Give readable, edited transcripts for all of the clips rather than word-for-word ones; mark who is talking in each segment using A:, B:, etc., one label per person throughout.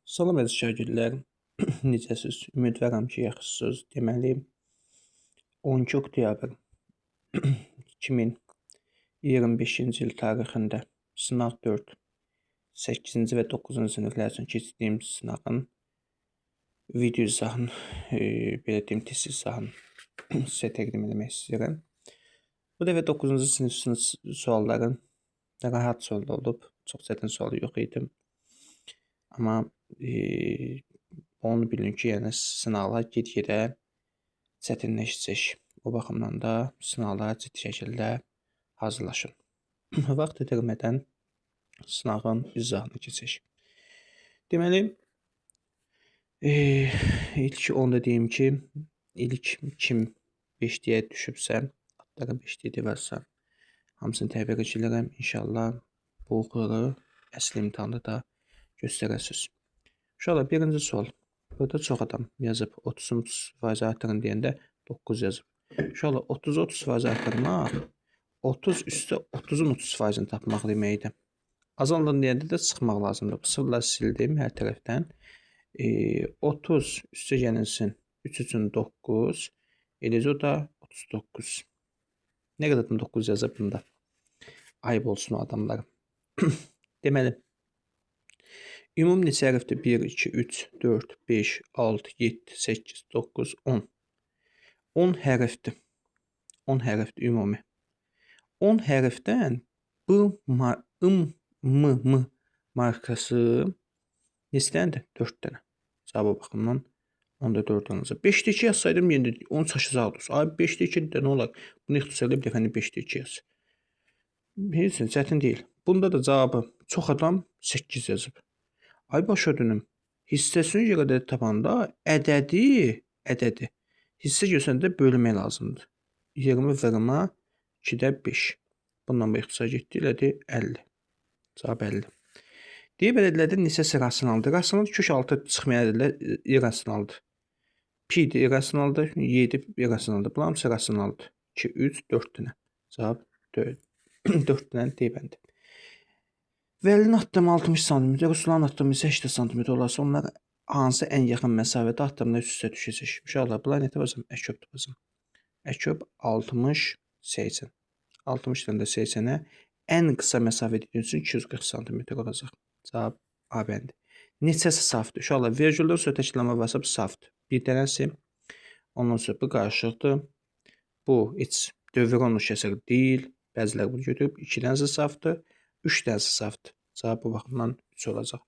A: Salam əziz şagirdlər, necəsiz? Ümidvaram ki, yaxşısınız. Deməli, 12 oktyabr 2025-ci il tarixində sınaq 4, 8-ci və 9-cu siniflər üçün keçdiyim sınağın video izahını, belə deyim, test izahını sizə təqdim etmək istəyirəm. Bu dəfə 9-cu sinif sualları rahat sual olub, çox çətin sual yox idi. Amma onu bilin ki, yəni sınaqlar get-gedə çətinləşəcək. O baxımdan da sınaqlara ciddi şəkildə hazırlaşın. Vaxt itirmədən sınağın izahına keçək. Deməli, ilk onu da deyim ki, ilk kim 5-liyə düşübsə, adları 5-liyə devirsə, hamısını təbrik edirəm. İnşallah bu uğuru əsl imtahanda da göstərəsiniz. Uşaqlar, birinci sual. Burada çox adam yazıb 30% artırın deyəndə 9 yazıb. Uşaqlar, 30% artırmaq 30 üstə 30-un 30%-ni tapmaq deməkdir. Azaldan deyəndə də çıxmaq lazımdır. Bu sıfırları sildim hər tərəfdən. 30 üstə gələnsin 3 üçün 9. Eləcə o da 39. Nə qədərdən 9 yazıb bunda? Ayıb olsun o adamlara. Deməli, ümumi neçə hərfdir? 1, 2, 3, 4, 5, 6, 7, 8, 9, 10. 10 hərfdir. 10 hərfdir ümumi. 10 hərfdən B, M markası neçədəndir? 4 dənə. Cavabı baxımdan onda 4 olacaq. 5-də 2 yazsaydım, yenə 10 çaşacaqdır. Ay 5-də 2 də nə olar? Bunu ixtisarlayıb bir dəfəni 5-də 2 yaz. Heç çətin deyil. Bunda da cavabı çox adam 8 yazıb. Ay başa dönüm. Hissəsini görə tapanda ədədi hissə göstərəndə bölmək lazımdır. 20 vurma 2-də 5. Bundan bu ixtisar getdi, elədi 50. Cavab 50. Deyib elədilər neçəsi rasionaldır. Rasional kök altı çıxmayan ədədlər irrasionaldır. Pi-dir irrasionaldır, 7 irrasionaldır. Bunlar hamısı rasionaldır. 2, 3, 4 dənə. Cavab 4 dənə deyibəndir. Vəlinin addımı 60 sm, Ruslanın addımı isə 80 sm olarsa, onlar hansı ən yaxın məsafədə addımlar üst-üstə düşəcək? Uşaqlar, bunlar nə tapacam? Əköb tapacam. Əköb 60, 80. 60 dənə də 80-ə ən qısa məsafə dediyin üçün 240 sm olacaq. Cavab A bəndi. Neçəsi safdır? Uşaqlar, vergüldən sonra təkidləmə varsa bu safdır. Bir dənəsi, ondan sonra bu qarışıqdır. Bu heç dövranlı kəsər deyil. Bəziləri bunu götürüb 2 dənəsi safdır, 3 dənəsi safdır. Cavab bu baxımdan 3 olacaq.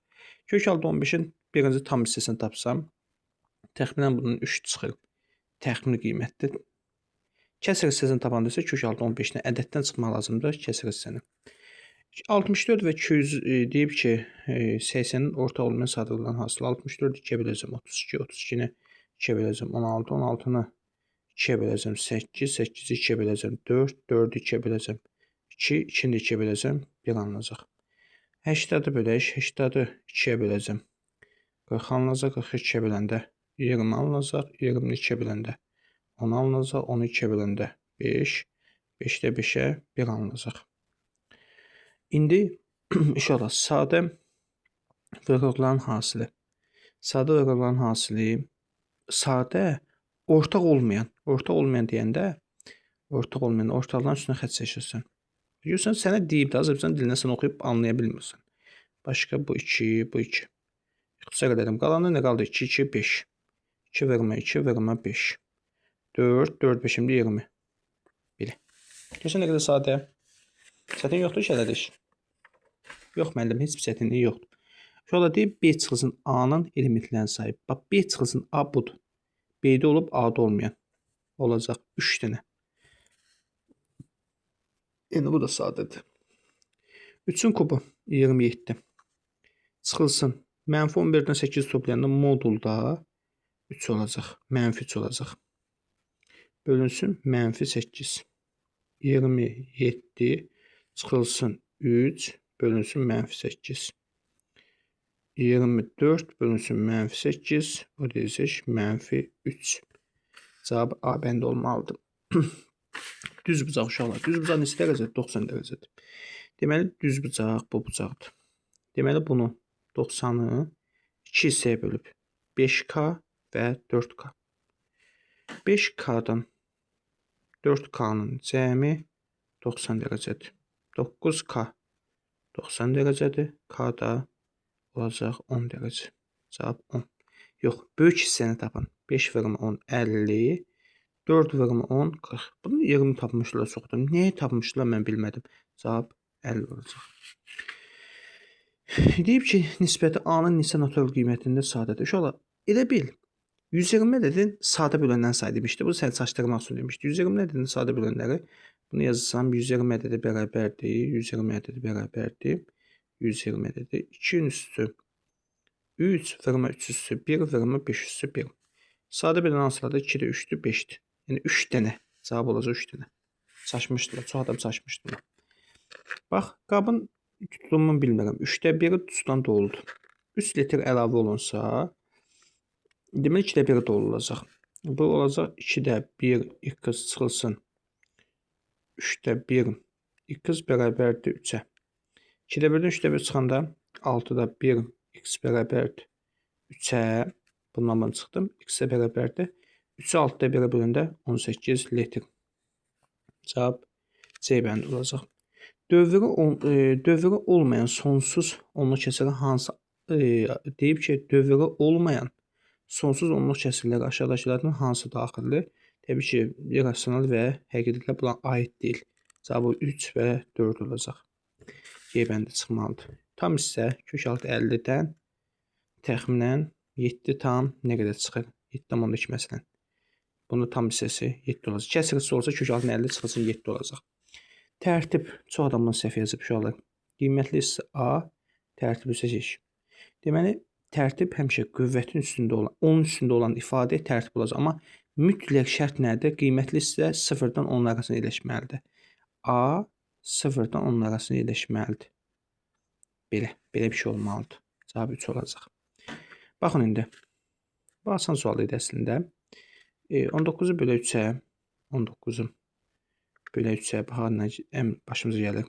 A: Kök altı 15-in birinci tam hissəsini tapsam, təxminən bunun 3 çıxır. Təxmini qiymətdir. Kəsr hissəsini tapanda isə kök altı 15-dən ədəddən çıxmaq lazımdır kəsr hissəni. 64 və 200 deyib ki, 80-in orta olmayan sadırlardan hasılı. 64 2-yə böləcəm 32, 32-ni 2-yə böləcəm 16, 16-nı 2-yə böləcəm 8, 8-i 2-yə böləcəm 4, 4-ü 2-yə böləcəm 2, 2-ni 2-yə böləcəm 1 alınacaq. 80-ı bölək, 80-ı 2-yə böləcəm 40 alınacaq, 40-ı 2-yə böləndə 20 alınacaq, 20-ni 2-yə böləndə 10 alınacaq, 10-u 2-yə böləndə 5, 5-də 5-ə 1 alınacaq. İndi inşallah sadə vərəqlərin hasili. Sadə vərəqlərin hasili sadə ortaq olmayan deyəndə ortaqların üstünə xətt çəkirsən. Görürsən, sənə deyib də Azərbaycan dilində sən oxuyub anlaya bilmirsən. Başqa bu 2, bu 2. İxtisar edelim. Qalanı nə qaldı? 2, 2, 5. 2 vurma 2, vurma 5. 4, 4, 5-imdə 20. Belə. Görürsən nə qədər sadə. Çətin yoxdur işələdiş. Yox müəllim, heç bir çətinliyi yoxdur. Şurada deyib B çıxılsın A-nın elementlərini sayıb. Bax, B çıxılsın A budur. B-də olub A-da olmayan. Olacaq 3 dənə. Yəni bu da sadədir. 3-ün kubu 27. Çıxılsın. Mənfi 11-dən 8 toplayanda modulda 3 olacaq. Mənfi 3 olacaq. Bölünsün mənfi 8. 27 çıxılsın 3 bölünsün mənfi 8. 24 bölünsün mənfi 8. O deyəcək mənfi 3. Cavab A bəndə olmalıdır. Düz bucaq uşaqlar. Düz bucaq neçə dərəcədir? 90 dərəcədir. Deməli, düz bucaq bu bucaqdır. Deməli, bunu 90-ı 2 hissəyə bölüb 5K və 4K. 5K-dan 4K-nın cəmi 90 dərəcədir. 9K 90 dərəcədir. K da olacaq 10 dərəcə. Cavab 10. Yox, böyük hissəni tapın. 5 vurma 10 50, 4 vurma 10 40. Bunu 20 tapmışlar çoxdan. Niyə tapmışlar mən bilmədim. Cavab 50 olacaq. Deyib ki, nisbəti A-nın neçə natural qiymətində sadədir. Uşaqlar, elə bil 120 ədədin sadə bölənlərin sayı demişdi. Bu sən çaşdırmaq üçün demişdi. 120 ədədin sadə bölənləri bunu yazsam 120 ədədi bərabərdir. 120 ədədi bərabərdir. 120 ədədi 2-nin üstü 3 vurma 3 üstü 1 vurma 5 üstü 1. Sadə bölən hansılardır? 2-dir, 3-dür, 5-dir. Yəni 3 dənə. Cavab olacaq 3 dənə. Çaşmışdılar. Çox adam çaşmışdılar. Bax, qabın tutulumunu bilmirəm. 3də 1-i sudan doludur. 3 litr əlavə olunsa, deməli 2də 1 dolu olacaq. Bu olacaq 2də 1 x çıxılsın. 3də 1 x bərabərdir 3-ə. 2də 1-dən 3də 1 çıxanda 6da 1 x bərabərdir 3-ə. Bundan mən çıxdım. X-ə bərabərdir. 3-ü 6-da 1-ə böləndə 18 litr. Cavab C bəndi olacaq. Dövrü olmayan sonsuz onluq kəsirlər hansı deyib ki, dövrü olmayan sonsuz onluq kəsirlər aşağıdakılardan hansı daxildir? Təbii ki, irrasional və həqiqətlə buna aid deyil. Cavabı 3 və 4 olacaq. C bəndi çıxmalıdır. Tam hissə kök altı 50-dən təxminən 7 tam nə qədər çıxır? 7,2 məsələn. Bunun tam hissəsi 7 olacaq. Kəsirisi olsa kök altının 50 çıxılsın 7 olacaq. Tərtib. Çox adam bunu səhv yazıb uşaqlar. Qiymətli hissə A, tərtib isə G. Deməli, tərtib həmişə qüvvətin üstündə olan, onun üstündə olan ifadə tərtib olacaq. Amma mütləq şərt nədir? Qiymətli hissə 0-dan 10 arasında yerləşməlidir. A 0-dan 10 arasında yerləşməlidir. Belə bir şey olmalıdır. Cavab 3 olacaq. Baxın indi. Bu asan sual idi əslində. 19-u bölə 3-ə, 19-u bölə 3-ə, baxın, başımıza gəlir.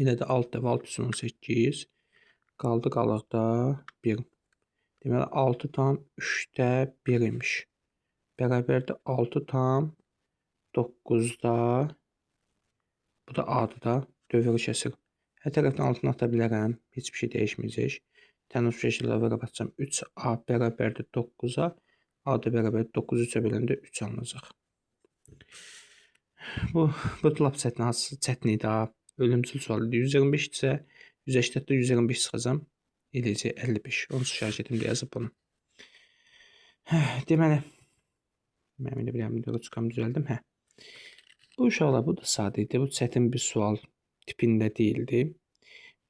A: Elə də 6 dəfə 6 üçün 18, qaldı qalıqda 1. Deməli, 6 tam 3-də 1 imiş. Bərabərdir 6 tam 9-da, bu da A-dır da, dövrü kəsir. Hər tərəfdən altına ata bilərəm, heç bir şey dəyişməyəcək. Tənasüf şəkilləri atacağım. 3A bərabərdir 9-a, A da bərabərdir 9-u 3-ə böləndə 3 alınacaq. Bu lap çətin idi ha. Ölümcül sual idi. 125 isə 180-də 125 çıxacam. Eləcə 55. Onsuz şagirdimdə yazıb bunu. Deməli, mən elə biləm, çıxam düzəldim. Bu uşaqlar, bu da sadə idi. Bu çətin bir sual tipində deyildi.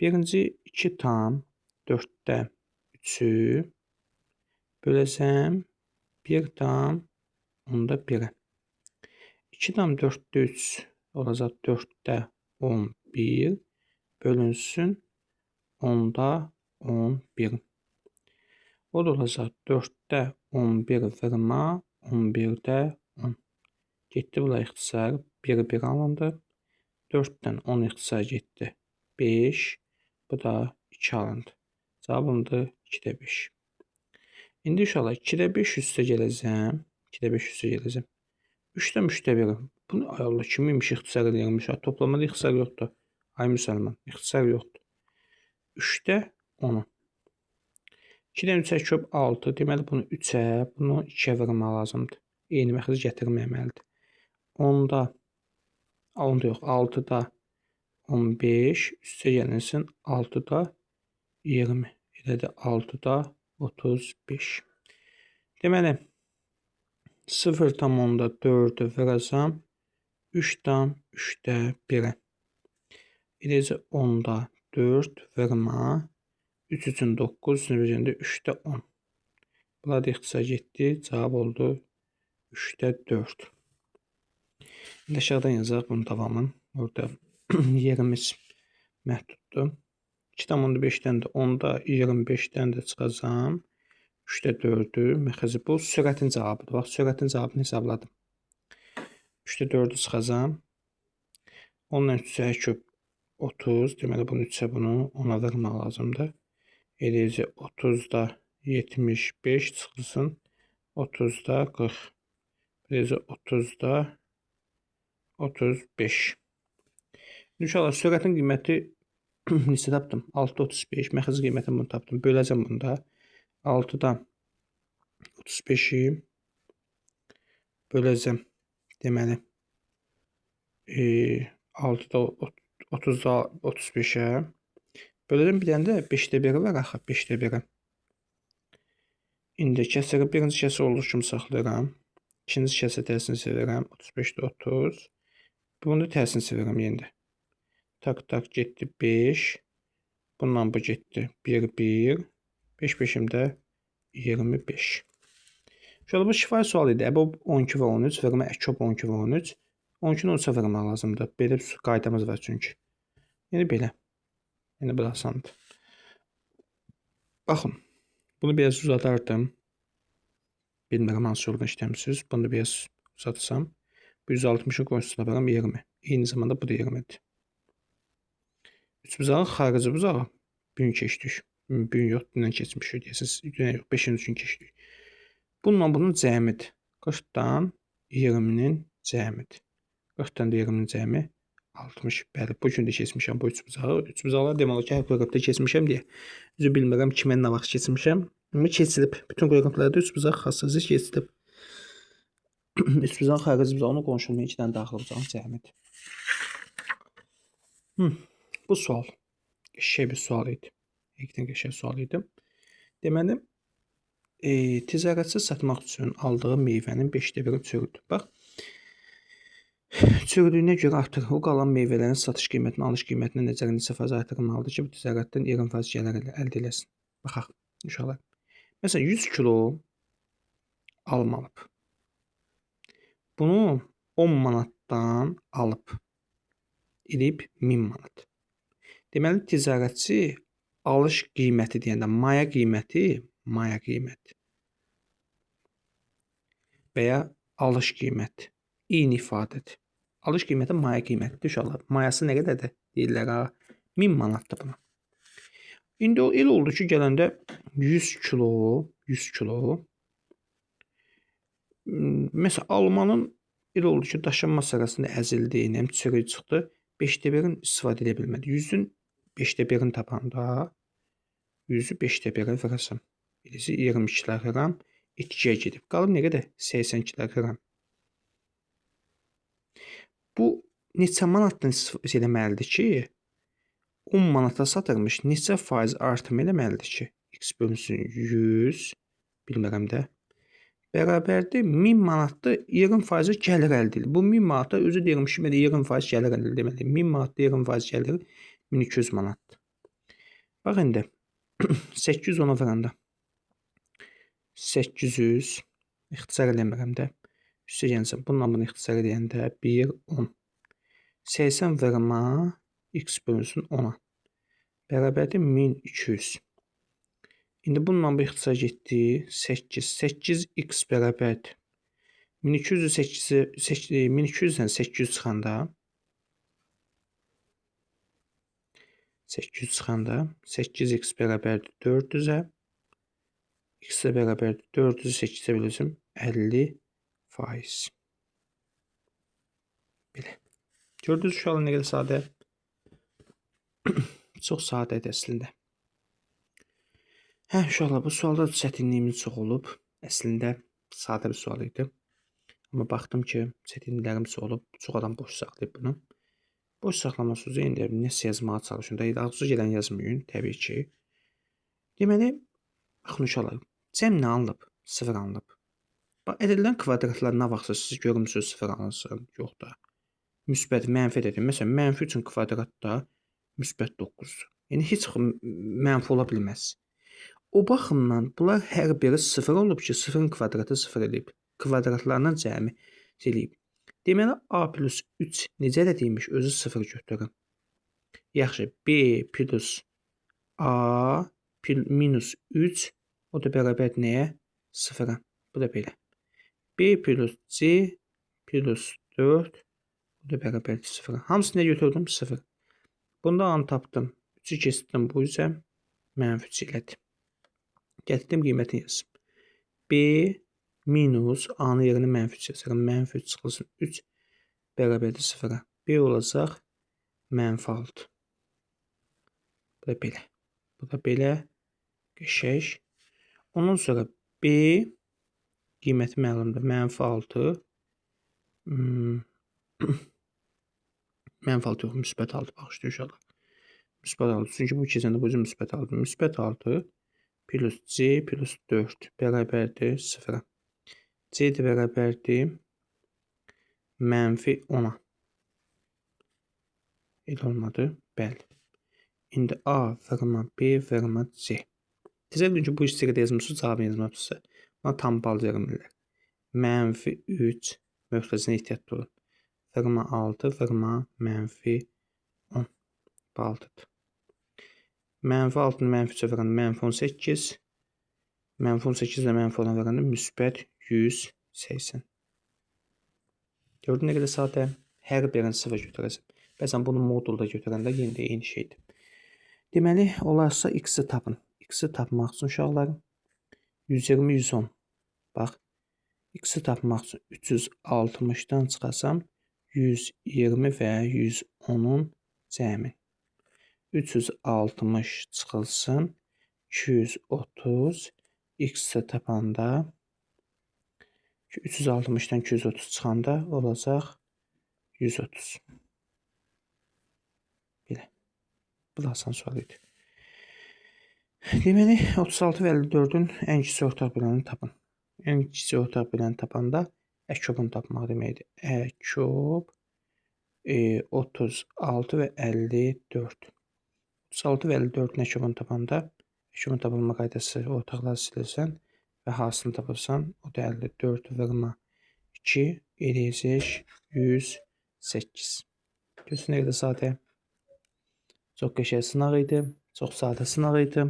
A: Birinci 2 tam 4-də 3-ü böləcəm 1 tam 10-da 1-ə. 2 tam 4-də 3 olacaq 4-də 11 bölünsün 10-da 11. O da olacaq 4-də 11 vurma 11-də 10. Getdi bula ixtisar 1 alındı. 4-dən 10 ixtisar getdi 5. Bu da 2 alındı. Cavabımdır 2-də 5. İndi uşaqlar 2-də 5 üstə gələcəm. 2-də 5 üstə gələcəm. 3-dən 3-də 1. Bunu ay Allah kimmiş ixtisar edirmiş. Toplamada ixtisar yoxdur. Ay müsəlman, ixtisar yoxdur. 3-də 10. 2-dən 3-ə köp 6. Deməli bunu 3-ə, bunu 2-yə vurmaq lazımdır. Eyni məxrəc gətirməməlidir. 10-da 10-da yox, 6-da 15 üstə gəlinsin 6-da 20. Elə də 6-da 35. Deməli 0 tam 10-da 4-ü vuracam 3 tam 3-də 1-ə. Eləcə 10-da 4 vurma 3 üçün 9 üstünə böləcəndə 3-də 10. Bunlar da ixtisar getdi. Cavab oldu 3-də 4. İndi aşağıdan yazaq bunun davamını. Orada yerimiz məhduddur. 2,5-dən də 10-da 25-dən də çıxacam. 3-də 4-ü məxrəci. Bu sürətin cavabıdır. Bax, sürətin cavabını hesabladım. 3-də 4-ü çıxacam. 10-dan 3-ə köp 30. Deməli, bunun 3-ə bunu 10-a vurmaq lazımdır. Eləcə 30-da 75 çıxılsın 30-da 40. Eləcə 30-da 35. İnşallah sürətin qiyməti neçə tapdım? 6.35. Məxəz qiymətini bunu tapdım. Böləcəm bunu da. 6-da 35-i böləcəm. Deməli 6-da 30-da 35-ə böləcəm. Bir dənə də 5-də 1 var axı. 5-də 1. İndi kəsri birinci kəsri olduğu kimi saxlayıram. İkinci kəsri tərsini çevirirəm. 35-də 30. Bunu da tərsini çevirirəm yenə də. Tak tak getdi 5. Bundan bu getdi 1 1. 5 5-im də 25. Şöyle bu şifahi sual idi. Əbəb 12 və 13 vermə əkab 12 və 13. 12-ni 13-ə vermək lazımdır. Belə bir qaydamız var çünki. Yəni belə. Yəni belə asandır. Baxın. Bunu biraz uzadardım. Bilmirəm hansı yoldan işləmişsiniz. Bunu da biraz uzatsam. 160-ı qoysun da 20. Eyni zamanda bu da 20-dir. Üç buzağın xarici buzağı gün keçdik. Gün yox, dündən keçmişik deyəsiniz. Dündən yox, 5-ci gün keçdik. Bununla bunun cəmidir. 40-dan 20-nin cəmidir. 40-dan da 20-nin cəmi 60. Bəli, bu gün də keçmişəm bu üç buzağı. Üç buzaqlar deməli ki, hər proqramda keçmişəm deyə. Üzü bilmirəm kimə nə vaxt keçmişəm. Amma keçilib. Bütün proqramlarda üç buzaq xassası keçilib. Üç buzağın xarici buzağına qonşulmayan 2 dənə daxili buzağın cəmidir. Bu sual qəşəng bir sual idi. Həqiqətən qəşəng sual idi. Deməli, ticarətçi satmaq üçün aldığı meyvənin 5-də 1-i çürüdür. Bax, çürüdüyünə görə artıq o qalan meyvələrin satış qiymətini, alış qiymətini neçə faiz artırılmalıdır ki, bu ticarətdən 20% gəlir əldə eləsin. Baxaq, uşaqlar. Məsələn, 100 kilo alma alıb. Bunu 10 manatdan alıb eləyib 1000 manat. Deməli, ticarətçi alış qiyməti deyəndə maya qiyməti və ya alış qiyməti eyni ifadədir. Alış qiyməti maya qiymətidir uşaqlar. Mayası nə qədərdir? Deyirlər ha, 1000 manatdır buna. İndi o el oldu ki, gələndə 100 kilo məsələn, almanın el oldu ki, daşınma sırasında əzildi, çürük çıxdı. 5-də 1-in istifadə edə bilmədi. 100-ün 5-də 1-ini tapanda 100-ü 5-də 1-ə vurasam. Birisi 22 kiloqram 2-yə gedib. Qalıb nə qədər? 80 kiloqram. Bu neçə manatdan istifadə eləməlidir ki, 10 manata satılmış neçə faiz artım eləməlidir ki, x bölünsün 100, bilmirəm də, bərabərdir 1000 manatda 20% gəlir əldə edilir. Bu 1000 manatda özü deyirmiş ki, 20% gəlir əldə edilir deməli. 1000 manatda 20% gəlir 1200 manatdır. Bax indi 800 ona vuranda 800 ixtisar eləmirəm də. Üstə gəlsin. Bununla bunu ixtisar edəndə 1 10. 80 vurma x bölünsün 10-a. Bərabərdir 1200. İndi bununla bu ixtisar getdi 8. 8x bərabərdir. 1200-dən 800 çıxanda 8x bərabərdir 400-ə. X-ə bərabərdir 400-ü 8-ə böləcəm 50%. Belə. Gördünüz uşaqlar nə qədər sadə? Çox sadədir əslində. Hə, uşaqlar, bu sualda çətinliyimiz çox olub. Əslində sadə bir sual idi. Amma baxdım ki, çətinliklərimiz olub. Çox adam boş saxlayıb bunu. Boş saxlama sözü indi nəsə yazmağa çalışın da. Ağzı gələn yazmayın, təbii ki. Deməli, baxın uşaqlar, cəm nə alınıb? 0 alınıb. Bax, edilən kvadratlar nə vaxtsa siz görmüsünüz 0 alınsın? Yox da. Müsbət, mənfi dedim. Məsələn, mənfi üçün kvadratda müsbət 9-dur. Yəni, heç mənfi ola bilməz. O baxımdan bunlar hər biri 0 olub ki, 0-ın kvadratı 0 edib. Kvadratlarının cəmi eləyib. Deməli, A plus 3 necə də deyilmiş? Özü 0 götürürüm. Yaxşı, B plus A minus 3 o da bərabər nəyə? 0-a. Bu da belə. B plus C plus 4 o da bərabər 0-a. Hamısını götürdüm 0. Bunda an tapdım. 3-ü keçdim bu üzə. -3 elədi. Gətirdim qiyməti yazım. B minus A-nın yerinə -3 yazarım. -3 çıxılsın 3 bərabərdir 0-a. B olacaq -6. Bu da belə. Bu da belə. Qəşəng. Ondan sonra B qiyməti məlumdur. -6 -6 yox, müsbət 6 bağışlayın uşaqlar. Müsbət 6. Çünki bu keçəndə bu cür müsbət 6. Müsbət 6 plus C plus 4 bərabərdir 0-a. C də bərabərdir -10-a. Elə olmadı. Bəli. İndi A vurma B vurma C. Təsəvvür edin ki, bu hissədə yazmışsınız, cavabı yazmamısınız. Buna tam bal verilmirlər. -3 möhtəzəsinə ehtiyatlı olun. Vurma 6 vurma -10 baldır. -6-nı -3-ə vuranda -18. -18 ilə -10-a vuranda müsbət 180. Gördün nə qədər sadə? Hər birini sıfır götürəcəm. Bəzən bunu modulda götürəndə yenə də eyni şeydir. Deməli, olarsa x-i tapın. X-i tapmaq üçün uşaqlar 120, 110. Bax, x-i tapmaq üçün 360-dan çıxasam 120 və 110-un cəmi. 360 çıxılsın 230. X-i tapanda 360-dan 230 çıxanda olacaq 130. Belə. Bu da asan sual idi. Deməli, 36 və 54-ün ən kiçik ortaq böləni tapın. Ən kiçik ortaq böləni tapanda əkobunu tapmaq deməkdir. Əkob 36 və 54. 36 və 54-ün əkobunu tapanda əkobun tapılma qaydası ortaqları silirsən və hasilini tapırsan. O da 54 vurma 2 eləyəcək 108. Görürsün nə qədər sadə. Çox qəşəng sınaq idi. Çox sadə sınaq idi.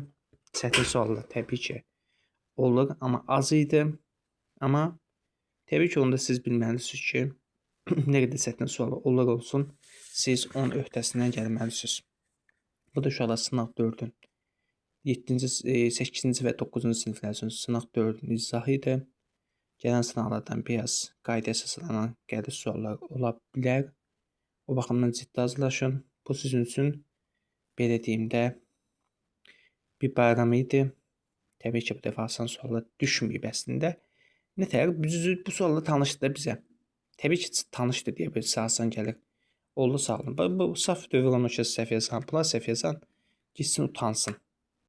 A: Çətin suallar təbii ki olur, amma az idi. Amma təbii ki onu da siz bilməlisiniz ki nə qədər çətin sual olur olsun, siz onun öhdəsindən gəlməlisiniz. Bu da uşaqlar sınaq 4-ün 8-ci və 9-cu siniflər üçün sınaq 4-ün izahı idi. Gələn sınaqlardan biraz qayda əsaslanan qəliz suallar ola bilər. O baxımdan ciddi hazırlaşın. Bu sizin üçün belə deyim də bir bayram idi. Təbii ki bu dəfə asan suallar düşməyib əslində. Nətər bu suallar tanışdır da bizə. Təbii ki tanışdır deyə bir asan gəlir. Oldu sağ olun. Bu saf dövr onu ki səhv yazan, plus səhv yazan gitsin utansın.